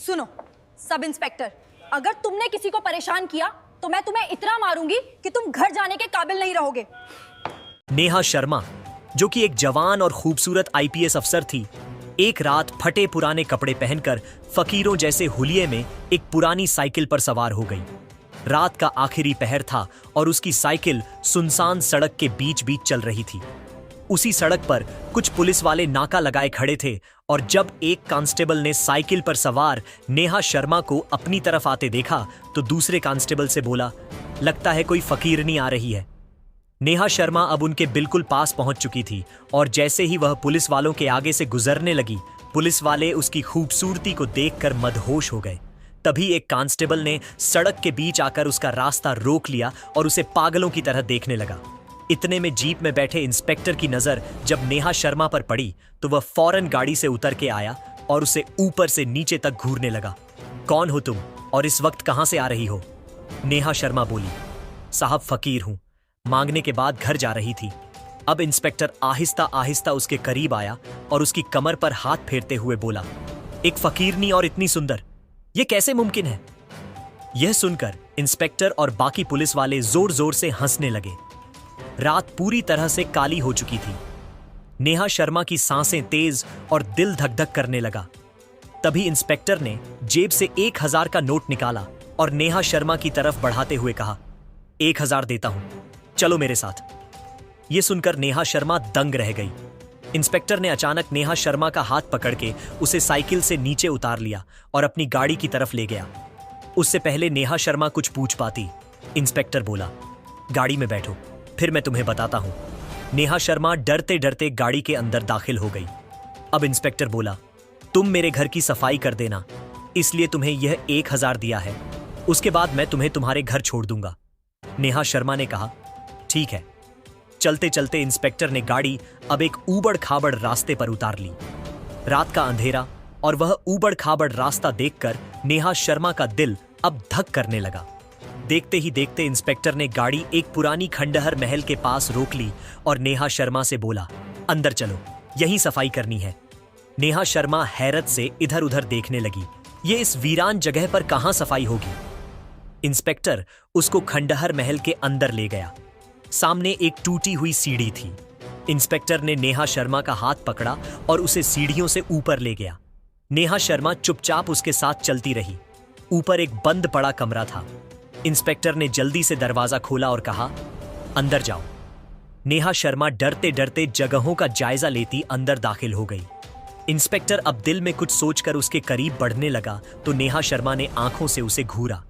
सुनो sub inspector, अगर तुमने किसी को परेशान किया तो मैं तुम्हें इतना मारूंगी कि तुम घर जाने के काबिल नहीं रहोगे। नेहा शर्मा, जो कि एक जवान और खूबसूरत आईपीएस अफसर थी, एक रात फटे पुराने कपड़े पहनकर फकीरों जैसे हुलिये में एक पुरानी साइकिल पर सवार हो गई। रात का आखिरी पहर था और उसकी साइकिल सुनसान सड़क के बीच बीच चल रही थी। उसी सड़क पर कुछ पुलिस वाले नाका लगाए खड़े थे और जब एक कांस्टेबल ने साइकिल पर सवार नेहा शर्मा को अपनी तरफ आते देखा तो दूसरे कांस्टेबल से बोला, लगता है कोई फकीरनी आ रही है। नेहा शर्मा अब उनके बिल्कुल पास पहुंच चुकी थी और जैसे ही वह पुलिस वालों के आगे से गुजरने लगी, पुलिस वाले उसकी खूबसूरती को देखकर मदहोश हो गए। तभी एक कांस्टेबल ने सड़क के बीच आकर उसका रास्ता रोक लिया और उसे पागलों की तरह देखने लगा। इतने में जीप में बैठे इंस्पेक्टर की नजर जब नेहा शर्मा पर पड़ी तो वह फौरन गाड़ी से उतर के आया और उसे ऊपर से नीचे तक घूरने लगा। कौन हो तुम और इस वक्त कहां से आ रही हो? नेहा शर्मा बोली, साहब फकीर हूं, मांगने के बाद घर जा रही थी। अब इंस्पेक्टर आहिस्ता आहिस्ता उसके करीब आया और उसकी कमर पर हाथ फेरते हुए बोला, एक फकीरनी और इतनी सुंदर, यह कैसे मुमकिन है? यह सुनकर इंस्पेक्टर और बाकी पुलिस वाले जोर जोर से हंसने लगे। रात पूरी तरह से काली हो चुकी थी। नेहा शर्मा की सांसें तेज और दिल धक धक करने लगा। तभी इंस्पेक्टर ने जेब से 1000 का नोट निकाला और नेहा शर्मा की तरफ बढ़ाते हुए कहा, 1000 देता हूं, चलो मेरे साथ। यह सुनकर नेहा शर्मा दंग रह गई। इंस्पेक्टर ने अचानक नेहा शर्मा का हाथ पकड़ के उसे साइकिल से नीचे उतार लिया और अपनी गाड़ी की तरफ ले गया। उससे पहले नेहा शर्मा कुछ पूछ पाती, इंस्पेक्टर बोला, गाड़ी में बैठो, फिर मैं तुम्हें बताता हूं। नेहा शर्मा डरते डरते गाड़ी के अंदर दाखिल हो गई। अब इंस्पेक्टर बोला, तुम मेरे घर की सफाई कर देना, इसलिए तुम्हें यह 1000 दिया है, उसके बाद मैं तुम्हें तुम्हारे घर छोड़ दूंगा। नेहा शर्मा ने कहा, ठीक है। चलते चलते इंस्पेक्टर ने गाड़ी अब एक ऊबड़ खाबड़ रास्ते पर उतार ली। रात का अंधेरा और वह ऊबड़ खाबड़ रास्ता देखकर नेहा शर्मा का दिल अब धक करने लगा। देखते ही देखते इंस्पेक्टर ने गाड़ी एक पुरानी खंडहर महल के पास रोक ली और नेहा शर्मा से बोला, अंदर चलो, यहीं सफाई करनी है। नेहा शर्मा हैरत से इधर उधर देखने लगी, ये इस वीरान जगह पर कहां सफाई होगी? इंस्पेक्टर उसको खंडहर महल के अंदर ले गया। सामने एक टूटी हुई सीढ़ी थी। इंस्पेक्टर ने नेहा शर्मा का हाथ पकड़ा और उसे सीढ़ियों से ऊपर ले गया। नेहा शर्मा चुपचाप उसके साथ चलती रही। ऊपर एक बंद पड़ा कमरा था। इंस्पेक्टर ने जल्दी से दरवाजा खोला और कहा, अंदर जाओ। नेहा शर्मा डरते डरते जगहों का जायजा लेती अंदर दाखिल हो गई। इंस्पेक्टर अब दिल में कुछ सोचकर उसके करीब बढ़ने लगा तो नेहा शर्मा ने आंखों से उसे घूरा।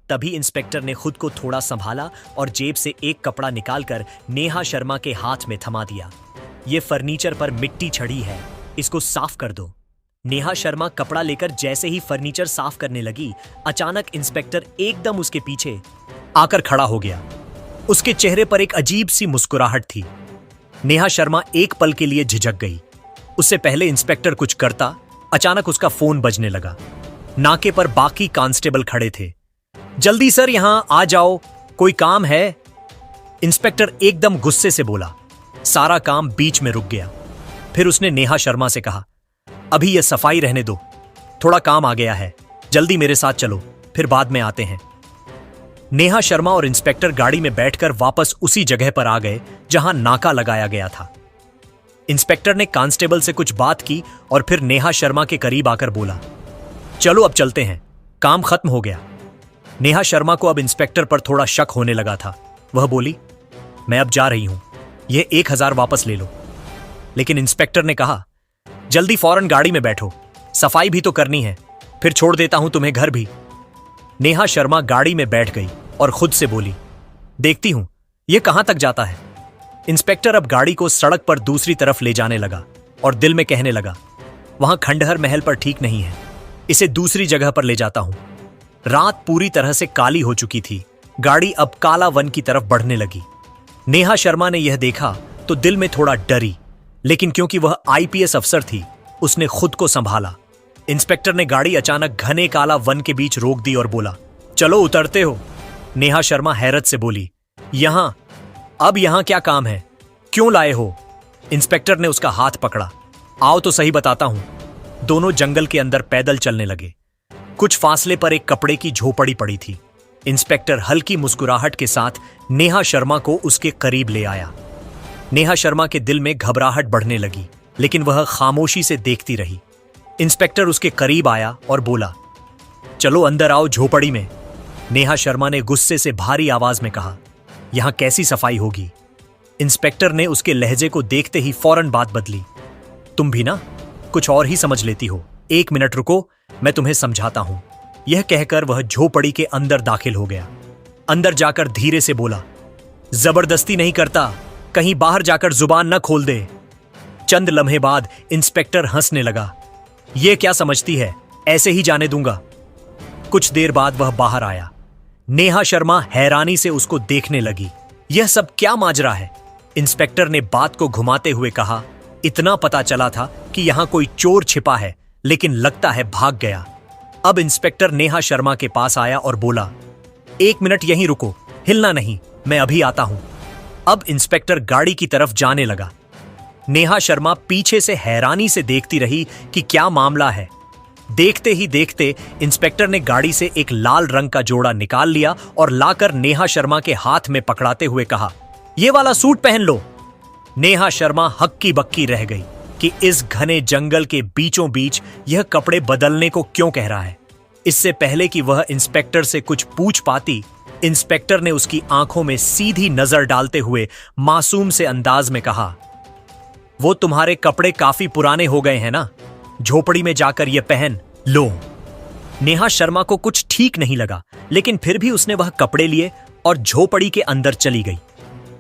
तभी इंस्पेक्टर ने खुद को थोड़ा संभाला और जेब से एक कपड़ा निकालकर नेहा शर्मा के हाथ में थमा दिया। ये फर्नीचर पर मिट्टी चढ़ी है, इसको साफ कर दो। नेहा शर्मा कपड़ा लेकर जैसे ही फर्नीचर साफ करने लगी, अचानक इंस्पेक्टर एकदम उसके पीछे आकर खड़ा हो गया। उसके चेहरे पर एक अजीब सी मुस्कुराहट थी। नेहा शर्मा एक पल के लिए झिझक गई। उससे पहले इंस्पेक्टर कुछ करता, अचानक उसका फोन बजने लगा। नाके पर बाकी कांस्टेबल खड़े थे। जल्दी सर, यहां आ जाओ, कोई काम है। इंस्पेक्टर एकदम गुस्से से बोला। सारा काम बीच में रुक गया। फिर उसने नेहा शर्मा से कहा, अभी यह सफाई रहने दो, थोड़ा काम आ गया है, जल्दी मेरे साथ चलो, फिर बाद में आते हैं। नेहा शर्मा और इंस्पेक्टर गाड़ी में बैठकर वापस उसी जगह पर आ गए जहां नाका लगाया गया था। इंस्पेक्टर ने कांस्टेबल से कुछ बात की और फिर नेहा शर्मा के करीब आकर बोला, चलो अब चलते हैं, काम खत्म हो गया। नेहा शर्मा को अब इंस्पेक्टर पर थोड़ा शक होने लगा था। वह बोली, मैं अब जा रही हूं, यह 1000 वापस ले लो। लेकिन इंस्पेक्टर ने कहा, जल्दी फौरन गाड़ी में बैठो, सफाई भी तो करनी है, फिर छोड़ देता हूं तुम्हें घर भी। नेहा शर्मा गाड़ी में बैठ गई और खुद से बोली, देखती हूं यह कहां तक जाता है। इंस्पेक्टर अब गाड़ी को सड़क पर दूसरी तरफ ले जाने लगा और दिल में कहने लगा, वहां खंडहर महल पर ठीक नहीं है, इसे दूसरी जगह पर ले जाता हूं। रात पूरी तरह से काली हो चुकी थी। गाड़ी अब काला वन की तरफ बढ़ने लगी। नेहा शर्मा ने यह देखा तो दिल में थोड़ा डरी, लेकिन क्योंकि वह आईपीएस अफसर थी, उसने खुद को संभाला। इंस्पेक्टर ने गाड़ी अचानक घने काला वन के बीच रोक दी और बोला, चलो उतरते हो। नेहा शर्मा हैरत से बोली, यहां? अब यहां क्या काम है, क्यों लाए हो? इंस्पेक्टर ने उसका हाथ पकड़ा। आओ तो सही बताता हूं। दोनों जंगल के अंदर पैदल चलने लगे। कुछ फासले पर एक कपड़े की झोपड़ी पड़ी थी। इंस्पेक्टर हल्की मुस्कुराहट के साथ नेहा शर्मा को उसके करीब ले आया। नेहा शर्मा के दिल में घबराहट बढ़ने लगी, लेकिन वह खामोशी से देखती रही। इंस्पेक्टर उसके करीब आया और बोला, चलो अंदर आओ झोपड़ी में। नेहा शर्मा ने गुस्से से भारी आवाज में कहा, यहां कैसी सफाई होगी। इंस्पेक्टर ने उसके लहजे को देखते ही फौरन बात बदली, तुम भी ना कुछ और ही समझ लेती हो, 1 मिनट रुको, मैं तुम्हें समझाता हूं। यह कहकर वह झोपड़ी के अंदर दाखिल हो गया। अंदर जाकर धीरे से बोला, जबरदस्ती नहीं करता, कहीं बाहर जाकर जुबान न खोल दे। चंद लम्हे बाद इंस्पेक्टर हंसने लगा, यह क्या समझती है, ऐसे ही जाने दूंगा। कुछ देर बाद वह बाहर आया। नेहा शर्मा हैरानी से उसको देखने लगी। यह सब क्या माजरा है? इंस्पेक्टर ने बात को घुमाते हुए कहा, इतना पता चला था कि यहां कोई चोर छिपा है, लेकिन लगता है भाग गया। अब इंस्पेक्टर नेहा शर्मा के पास आया और बोला, 1 मिनट यहीं रुको, हिलना नहीं, मैं अभी आता हूं। अब इंस्पेक्टर गाड़ी की तरफ जाने लगा। नेहा शर्मा पीछे से हैरानी से देखती रही कि क्या मामला है। देखते ही देखते इंस्पेक्टर ने गाड़ी से एक लाल रंग का जोड़ा निकाल लिया और लाकर नेहा शर्मा के हाथ में पकड़ाते हुए कहा, ये वाला सूट पहन लो। नेहा शर्मा हक्की बक्की रह गई कि इस घने जंगल के बीचों बीच यह कपड़े बदलने को क्यों कह रहा है। इससे पहले कि वह इंस्पेक्टर से कुछ पूछ पाती, इंस्पेक्टर ने उसकी आंखों में सीधी नजर डालते हुए मासूम से अंदाज में कहा, वो तुम्हारे कपड़े काफी पुराने हो गए हैं ना, झोपड़ी में जाकर ये पहन लो। नेहा शर्मा को कुछ ठीक नहीं लगा, लेकिन फिर भी उसने वह कपड़े लिए और झोपड़ी के अंदर चली गई।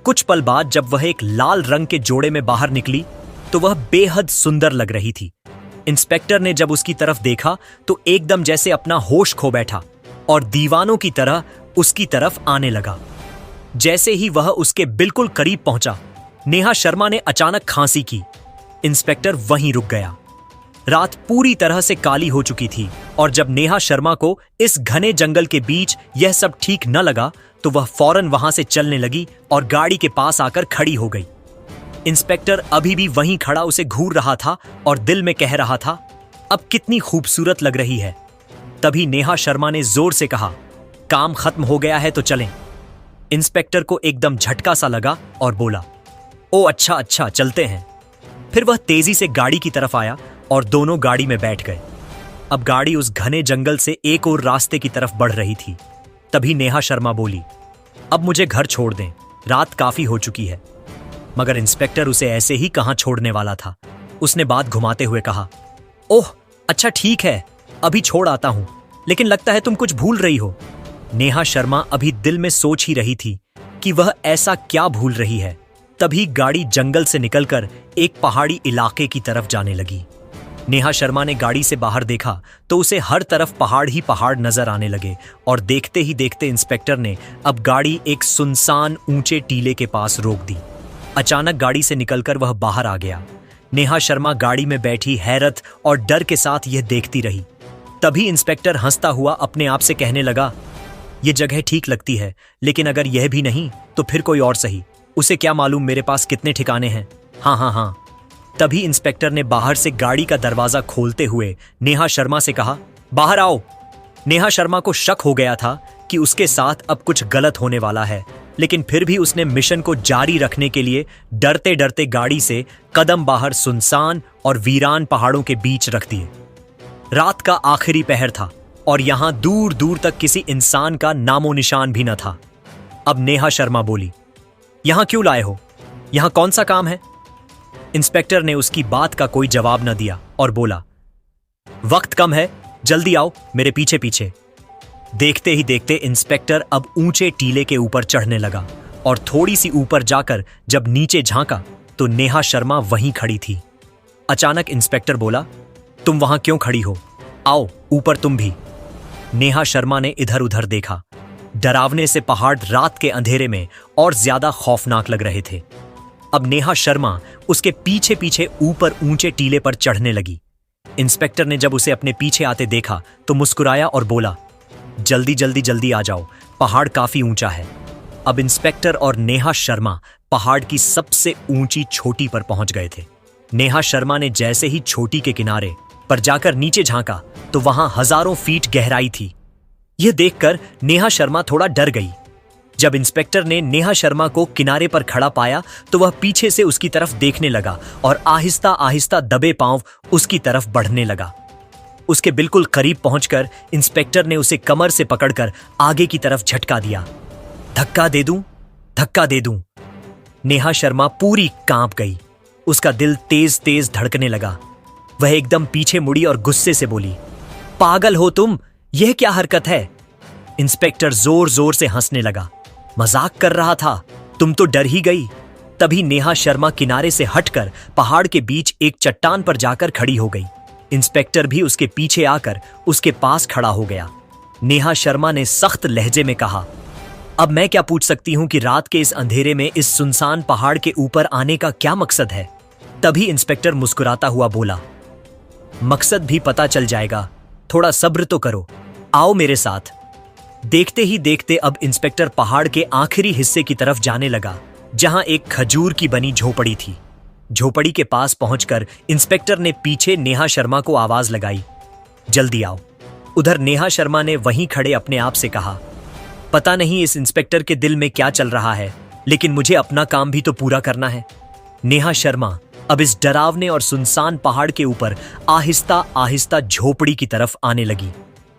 कुछ पल बाद जब वह एक लाल रंग के जोड़े में बाहर निकली तो वह बेहद सुंदर लग रही थी। इंस्पेक्टर ने जब उसकी तरफ देखा तो एकदम जैसे अपना होश खो बैठा और दीवानों की तरह उसकी तरफ आने लगा। जैसे ही वह उसके बिल्कुल करीब पहुंचा, नेहा शर्मा ने अचानक खांसी की। इंस्पेक्टर वहीं रुक गया। रात पूरी तरह से काली हो चुकी थी और जब नेहा शर्मा को इस घने जंगल के बीच यह सब ठीक न लगा तो वह फौरन वहां से चलने लगी और गाड़ी के पास आकर खड़ी हो गई। इंस्पेक्टर अभी भी वहीं खड़ा उसे घूर रहा था और दिल में कह रहा था, अब कितनी खूबसूरत लग रही है। तभी नेहा शर्मा ने जोर से कहा, काम खत्म हो गया है तो चलें। इंस्पेक्टर को एकदम झटका सा लगा और बोला, ओ अच्छा अच्छा चलते हैं। फिर वह तेजी से गाड़ी की तरफ आया और दोनों गाड़ी में बैठ गए। अब गाड़ी उस घने जंगल से एक और रास्ते की तरफ बढ़ रही थी। तभी नेहा शर्मा बोली, अब मुझे घर छोड़ दें, रात काफी हो चुकी है। मगर इंस्पेक्टर उसे ऐसे ही कहां छोड़ने वाला था। उसने बात घुमाते हुए कहा, ओह अच्छा ठीक है, अभी छोड़ आता हूं, लेकिन लगता है तुम कुछ भूल रही हो। नेहा शर्मा अभी दिल में सोच ही रही थी कि वह ऐसा क्या भूल रही है। तभी गाड़ी जंगल से निकलकर एक पहाड़ी इलाके की तरफ जाने लगी। नेहा शर्मा ने गाड़ी से बाहर देखा तो उसे हर तरफ पहाड़ ही पहाड़ नजर आने लगे और देखते ही देखते इंस्पेक्टर ने अब गाड़ी एक सुनसान ऊंचे टीले के पास रोक दी। अचानक गाड़ी से निकलकर वह बाहर आ गया। नेहा शर्मा गाड़ी में बैठी हैरत और डर के साथ यह देखती रही। तभी इंस्पेक्टर हंसता हुआ अपने आप से कहने लगा, यह जगह ठीक लगती है, लेकिन अगर यह भी नहीं तो फिर कोई और सही, उसे क्या मालूम मेरे पास कितने ठिकाने हैं। हाँ हाँ हाँ। तभी इंस्पेक्टर ने बाहर से गाड़ी का दरवाजा खोलते हुए नेहा शर्मा से कहा, बाहर आओ। नेहा शर्मा को शक हो गया था कि उसके साथ अब कुछ गलत होने वाला है, लेकिन फिर भी उसने मिशन को जारी रखने के लिए डरते डरते गाड़ी से कदम बाहर सुनसान और वीरान पहाड़ों के बीच रख दिए। रात का आखिरी पहर था और यहां दूर दूर तक किसी इंसान का नामो निशान भी न था। अब नेहा शर्मा बोली, यहां क्यों लाए हो, यहां कौन सा काम है? इंस्पेक्टर ने उसकी बात का कोई जवाब न दिया और बोला, वक्त कम है, जल्दी आओ मेरे पीछे पीछे। देखते ही देखते इंस्पेक्टर अब ऊंचे टीले के ऊपर चढ़ने लगा और थोड़ी सी ऊपर जाकर जब नीचे झांका तो नेहा शर्मा वहीं खड़ी थी। अचानक इंस्पेक्टर बोला, तुम वहां क्यों खड़ी हो, आओ ऊपर तुम भी। नेहा शर्मा ने इधर उधर देखा। डरावने से पहाड़ रात के अंधेरे में और ज्यादा खौफनाक लग रहे थे। अब नेहा शर्मा उसके पीछे पीछे ऊपर ऊंचे टीले पर चढ़ने लगी। इंस्पेक्टर ने जब उसे अपने पीछे आते देखा तो मुस्कुराया और बोला, जल्दी जल्दी जल्दी आ जाओ, पहाड़ काफी ऊंचा है। अब इंस्पेक्टर और नेहा शर्मा पहाड़ की सबसे ऊंची चोटी पर पहुंच गए थे। नेहा शर्मा ने जैसे ही चोटी के किनारे पर जाकर नीचे झांका तो वहां हजारों फीट गहराई थी। यह देखकर नेहा शर्मा थोड़ा डर गई। जब इंस्पेक्टर ने नेहा शर्मा को किनारे पर खड़ा पाया तो वह पीछे से उसकी तरफ देखने लगा और आहिस्ता आहिस्ता दबे पांव उसकी तरफ बढ़ने लगा। उसके बिल्कुल करीब पहुंचकर इंस्पेक्टर ने उसे कमर से पकड़कर आगे की तरफ झटका दिया। धक्का दे दूं, धक्का दे दूं। नेहा शर्मा पूरी कांप गई। उसका दिल तेज तेज धड़कने लगा। वह एकदम पीछे मुड़ी और गुस्से से बोली, पागल हो तुम, यह क्या हरकत है? इंस्पेक्टर जोर जोर से हंसने लगा। मजाक कर रहा था, तुम तो डर ही गई। तभी नेहा शर्मा किनारे से हटकर पहाड़ के बीच एक चट्टान पर जाकर खड़ी हो गई। इंस्पेक्टर भी उसके पीछे आकर उसके पास खड़ा हो गया। नेहा शर्मा ने सख्त लहजे में कहा, अब मैं क्या पूछ सकती हूं कि रात के इस अंधेरे में इस सुनसान पहाड़ के ऊपर आने का क्या मकसद है? तभी इंस्पेक्टर मुस्कुराता हुआ बोला, मकसद भी पता चल जाएगा, थोड़ा सब्र तो करो, आओ मेरे साथ। देखते ही देखते अब इंस्पेक्टर पहाड़ के आखिरी हिस्से की तरफ जाने लगा, जहां एक खजूर की बनी झोपड़ी थी। झोपड़ी के पास पहुंचकर इंस्पेक्टर ने पीछे नेहा शर्मा को आवाज लगाई, जल्दी आओ। उधर नेहा शर्मा ने वहीं खड़े अपने आप से कहा, पता नहीं इस इंस्पेक्टर के दिल में क्या चल रहा है, लेकिन मुझे अपना काम भी तो पूरा करना है। नेहा शर्मा अब इस डरावने और सुनसान पहाड़ के ऊपर आहिस्ता आहिस्ता झोपड़ी की तरफ आने लगी।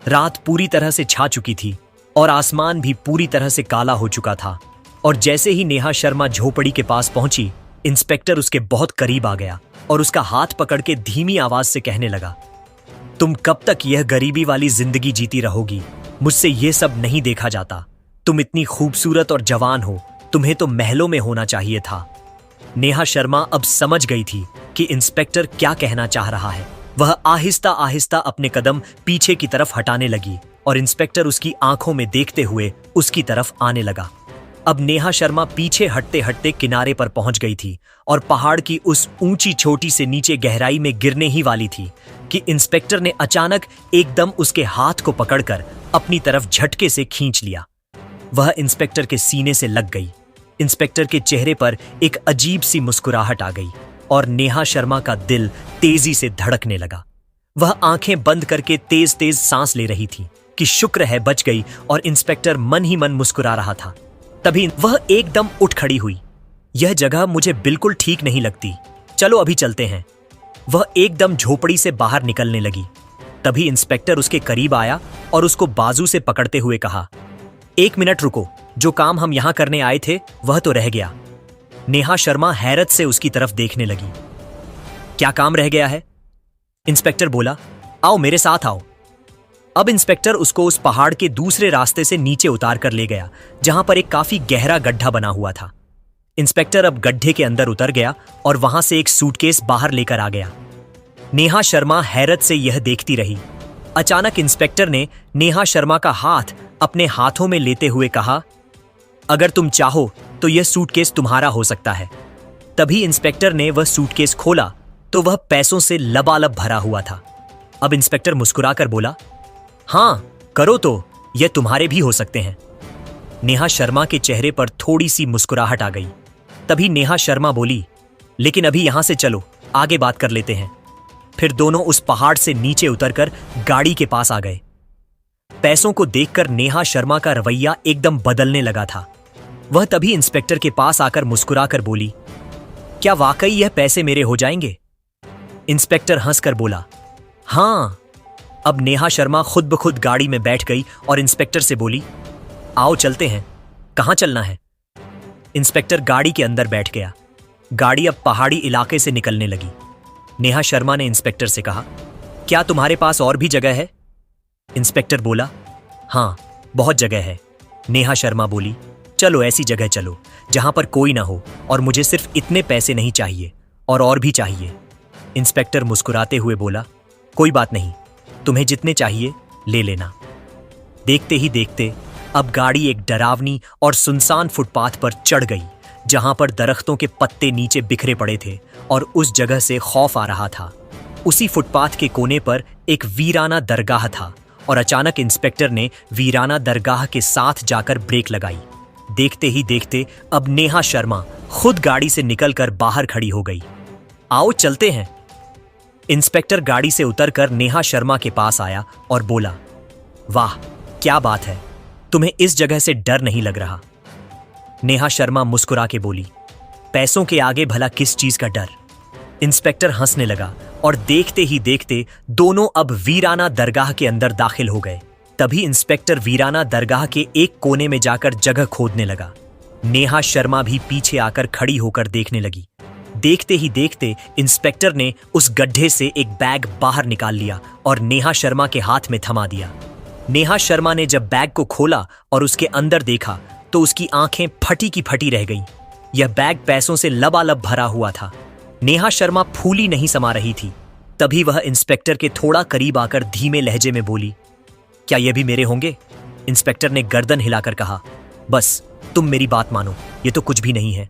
रात पूरी तरह से छा चुकी थी और आसमान भी पूरी तरह से काला हो चुका था। और जैसे ही नेहा शर्मा झोपड़ी के पास पहुंची, इंस्पेक्टर उसके बहुत करीब आ गया और उसका हाथ पकड़ के धीमी आवाज से कहने लगा, तुम कब तक यह गरीबी वाली जिंदगी जीती रहोगी? मुझसे यह सब नहीं देखा जाता। तुम इतनी खूबसूरत और जवान हो, तुम्हें तो महलों में होना चाहिए था। नेहा शर्मा अब समझ गई थी कि इंस्पेक्टर क्या कहना चाह रहा है। वह आहिस्ता आहिस्ता अपने कदम पीछे की तरफ हटाने लगी और इंस्पेक्टर उसकी आंखों में देखते हुए उसकी तरफ आने लगा। अब नेहा शर्मा पीछे हटते हटते किनारे पर पहुंच गई थी और पहाड़ की उस ऊंची चोटी से नीचे गहराई में गिरने ही वाली थी कि इंस्पेक्टर ने अचानक एकदम उसके हाथ को पकड़कर अपनी तरफ झटके से खींच लिया। वह इंस्पेक्टर के सीने से लग गई। इंस्पेक्टर के चेहरे पर एक अजीब सी मुस्कुराहट आ गई और नेहा शर्मा का दिल तेजी से धड़कने लगा। वह आंखें बंद करके तेज तेज सांस ले रही थी कि शुक्र है बच गई, और इंस्पेक्टर मन ही मन मुस्कुरा रहा था। तभी वह एकदम उठ खड़ी हुई। यह जगह मुझे बिल्कुल ठीक नहीं लगती, चलो अभी चलते हैं। वह एकदम झोपड़ी से बाहर निकलने लगी। तभी इंस्पेक्टर उसके करीब आया और उसको बाजू से पकड़ते हुए कहा, एक मिनट रुको, जो काम हम यहां करने आए थे वह तो रह गया। नेहा शर्मा हैरत से उसकी तरफ देखने लगी। क्या काम रह गया है? इंस्पेक्टर बोला, आओ मेरे साथ आओ। अब इंस्पेक्टर उसको उस पहाड़ के दूसरे रास्ते से नीचे उतार कर ले गया, जहां पर एक काफी गहरा गड्ढा बना हुआ था। इंस्पेक्टर अब गड्ढे के अंदर उतर गया और वहां से एक सूटकेस बाहर लेकर आ गया। नेहा शर्मा हैरत से यह देखती रही। अचानक इंस्पेक्टर ने नेहा शर्मा का हाथ अपने हाथों में लेते हुए कहा, अगर तुम चाहो तो यह सूटकेस तुम्हारा हो सकता है। तभी इंस्पेक्टर ने वह सूटकेस खोला तो वह पैसों से लबालब भरा हुआ था। अब इंस्पेक्टर मुस्कुराकर बोला, हां करो तो, यह तुम्हारे भी हो सकते हैं। नेहा शर्मा के चेहरे पर थोड़ी सी मुस्कुराहट आ गई। तभी नेहा शर्मा बोली, लेकिन अभी यहां से चलो, आगे बात कर लेते हैं। फिर दोनों उस पहाड़ से नीचे उतरकर गाड़ी के पास आ गए। पैसों को देखकर नेहा शर्मा का रवैया एकदम बदलने लगा था। वह तभी इंस्पेक्टर के पास आकर मुस्कुराकर बोली, क्या वाकई यह पैसे मेरे हो जाएंगे? इंस्पेक्टर हंसकर बोला, हां। अब नेहा शर्मा खुद ब खुद गाड़ी में बैठ गई और इंस्पेक्टर से बोली, आओ चलते हैं। कहां चलना है? इंस्पेक्टर गाड़ी के अंदर बैठ गया। गाड़ी अब पहाड़ी इलाके से निकलने लगी। नेहा शर्मा ने इंस्पेक्टर से कहा, क्या तुम्हारे पास और भी जगह है? इंस्पेक्टर बोला, हां बहुत जगह है। नेहा शर्मा बोली, चलो ऐसी जगह चलो जहां पर कोई ना हो, और मुझे सिर्फ इतने पैसे नहीं चाहिए और भी चाहिए। इंस्पेक्टर मुस्कुराते हुए बोला, कोई बात नहीं, तुम्हें जितने चाहिए ले लेना। देखते ही देखते अब गाड़ी एक डरावनी और सुनसान फुटपाथ पर चढ़ गई, जहां पर दरख्तों के पत्ते नीचे बिखरे पड़े थे और उस जगह से खौफ आ रहा था। उसी फुटपाथ के कोने पर एक वीराना दरगाह था और अचानक इंस्पेक्टर ने वीराना दरगाह के साथ जाकर ब्रेक लगाई। देखते ही देखते अब नेहा शर्मा खुद गाड़ी से निकलकर बाहर खड़ी हो गई। आओ चलते हैं। इंस्पेक्टर गाड़ी से उतरकर नेहा शर्मा के पास आया और बोला, वाह क्या बात है, तुम्हें इस जगह से डर नहीं लग रहा? नेहा शर्मा मुस्कुरा के बोली, पैसों के आगे भला किस चीज का डर? इंस्पेक्टर हंसने लगा और देखते ही देखते दोनों अब वीराना दरगाह के अंदर दाखिल हो गए। तभी इंस्पेक्टर वीराना दरगाह के एक कोने में जाकर जगह खोदने लगा। नेहा शर्मा भी पीछे आकर खड़ी होकर देखने लगी। देखते ही देखते इंस्पेक्टर ने उस गड्ढे से एक बैग बाहर निकाल लिया और नेहा शर्मा के हाथ में थमा दिया। नेहा शर्मा ने जब बैग को खोला और उसके अंदर देखा तो उसकी आंखें फटी की फटी रह गईं। यह बैग पैसों से लबालब भरा हुआ था। नेहा शर्मा फूली नहीं समा रही थी। तभी वह इंस्पेक्टर के थोड़ा करीब आकर धीमे लहजे में बोली, क्या ये भी मेरे होंगे? इंस्पेक्टर ने गर्दन हिलाकर कहा, बस तुम मेरी बात मानो, ये तो कुछ भी नहीं है।